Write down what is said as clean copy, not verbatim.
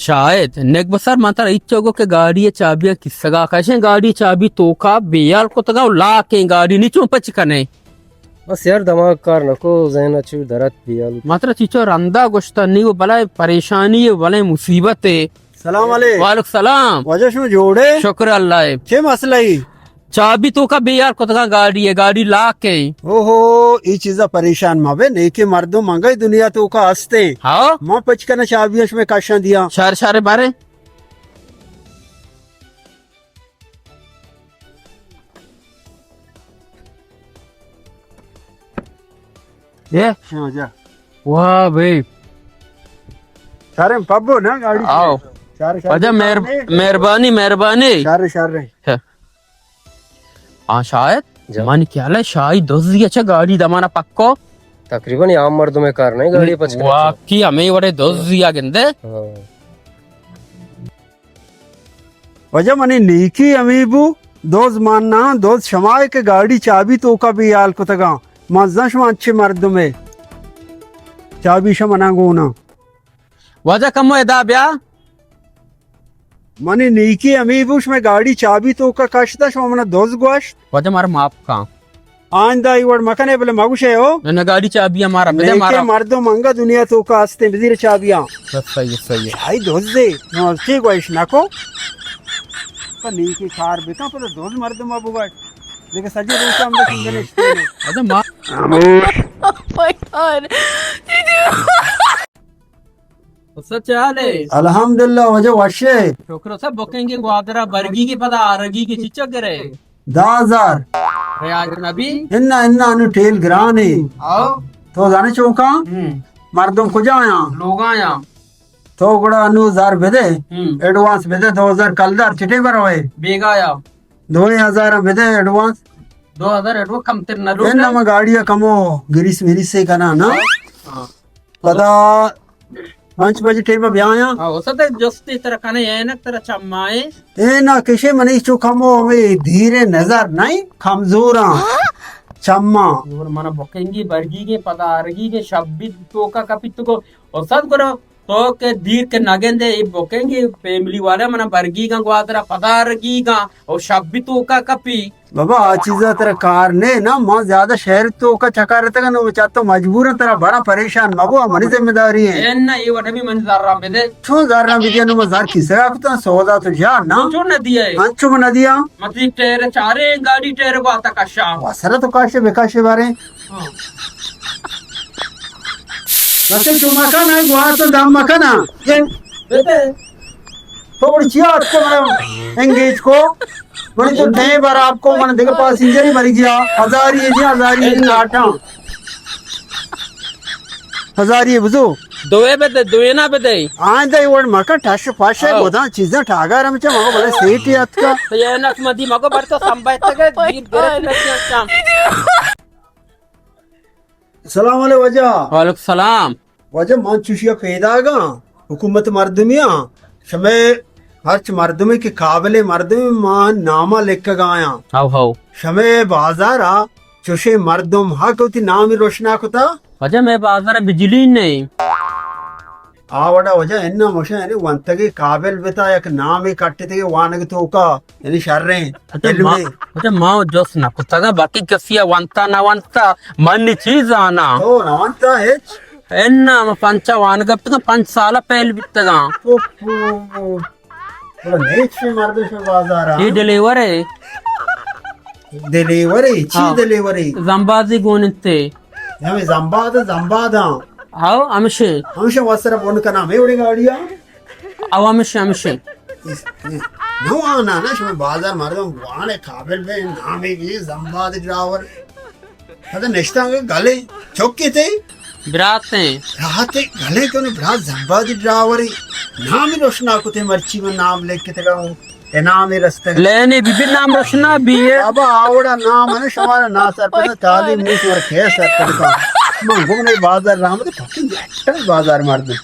शायद नेक बसर माता इच्छोगो के गाड़ी चाबिया किस्सगा कैसे गाड़ी चाबी तो का बेयाल को तगा ला के गाड़ी नीचो पच कने बस यार दिमाग कार नको जहन अच्छी दरत बियाल मात्र चीचो रंदा गोश्ता नी वो बलाय परेशानी है बलाय मुसीबत है। सलाम अलैकुम। वालेकुम सलाम। वजह शू जोड़े शुक्र अल्लाह। के मसला ही चाबी तो का बेयाल को तगा गाड़ी है गाड़ी ला के ओहो ई चीजा परेशान मावे नेके मर्दों मंगाई दुनिया तो का हस्ते हाँ मां पचकना चाबियश में काशा दिया शारे शारे बारे ये जा वाह भाई सारे पब्बो ना गाड़ी आओ सारे अच्छा मेहरबानी मेहरबानी सारे सारे हाँ शायद मन क्या है शायद 10 अच्छा गाड़ी दमाना पक्को तकरीबन आम मर्दों में कार नहीं गाड़ी पच वाकई हमें बड़े 10 दिया गंदे वजह मनी नीकी अमीबू दोज मानना दोज शमाय के गाड़ी चाबी तो का भी याल को तगा मजदश में अच्छे मर्दों में चाबी शमना गोना वजह कम एदा ब्या मनी नीकी अमीबुश में गाड़ी चाबी तो का कशदा शमना दोज गोश वजह मारा माप का आंदा इवड़ मकने बले मगुशे हो न गाड़ी चाबी हमारा बेदे नेके मारा मर्दों मंगा दुनिया तो का हस्ते बिजीर चाबियां सही सही आई दोज दे ठीक गोश नको पर नीकी कार बेटा पर दोज मर्दों में बुगा देखे सजे रोज हम सिंगल स्टेने वजह माँ सच है अल्हम्दुलिल्लाह वजह वशे शुक्र सब बुकिंग ग्वादरा बरगी की पता आरगी की चिचक करे 10,000 रियाज नबी इन्ना इन्ना अनु टेल ग्राने आओ तो जाने चौका मर्दों को जाया लोग आया तो गुड़ा अनु 1000 बेदे एडवांस बेदे 2000 कलदार चिटे पर होए बेगा आया 2000 बेदे एडवांस 2000 एडो कम तेर न लो इन्ना में गाड़िया कमो गिरिस मिरिस से करना ना पता 5 बजे टेम में ब्याया आओ सते जस्ती तरह कने है ना तरह चम्माए ए ना किसे मनी चो कमो में धीरे नजर नहीं कमजोरा चम्मा और माना बुकिंग बरगी के पता आरगी के शब्द तो का कपित को और सब करो तो के धीर के नगेंदे ये बुकिंग फैमिली वाले मना बरगी का ग्वादरा पता आरगी का और शब्द तो का कपी बाबा आ चीजा तेरा कार ने ना मां ज्यादा शहर तो का चका रहता का नो चाहतो मजबूर तेरा बड़ा परेशान मगो हमारी जिम्मेदारी है एन्ना ये वट भी मन जर्रा बेदे छो जारना बिदिया नो मजार किसे आपता सौदा तो जा ना छो न दिया है अंचो बना दिया मतलब टेरे चारे गाड़ी टेरे को आता कशा वसरा तो काशे बेकाशे बारे वैसे जो मकान है वो तो दाम मकान है बेटे थोड़ी चिया आपको मैंने एंगेज को मैंने जो नए बार आपको मैंने देखा पैसेंजर ही मर गया 1000 ये जी 1000 ये आटा 1000 ये बुझो दोए बेदे दोए ना बेदे आज दा इवड मका ठश फाशे गोदा चीजें ठागा रम चे मगो भले सेट यात का तो ये नक मदी मगो बर तो संभाय तक दीर बेरे में काम सलाम वाले वजह वालेकुम सलाम वजह मान चुशिया पैदागा हुकूमत मर्दमिया शमे हर्च मर्दमे के काबिले मर्दमे मां नामा लिख गाया हाउ हाउ शमे बाजारा चुशे मर्दम हक होती नाम ही रोशना कुता वजह मैं बाजार बिजली नहीं आवड़ा वजह इन्ना मोशा यानी वंतगे काबिल बेता एक नाम ही काटते थे वानग तो का यानी शर्रे वजह माँ जोस ना कुत्ता बाकी कसिया वंता ना वंता मन चीज आना तो ना वंता है एन्ना म पंचा वानग 5 साल पहले बितगा नेक्स्ट मर्द से बाजारा ये डिलीवरी ची डिलीवरी जंबाजी गोनिते हमें जंबादा हाउ अमशे वसरा बोन का नाम है उड़ी गाड़िया अव अमशे नो आना ना शमे बाजार मर्दम वाने काबिल में नाम है ये जंबाद ड्राइवर अरे नेक्स्ट गले चौके थे बिराते रात गले क्यों बिरात जंबाद ड्राइवर नाम ही रोशना को थे मर्ची में नाम लेके थे नाम ही रस्ते लेने भी नाम रोशना भी है अब आवड़ा नाम है हमारा ना सर पर तालीम नहीं सर के सर पर का मैं घूमने बाजार राम तो बाजार मार दे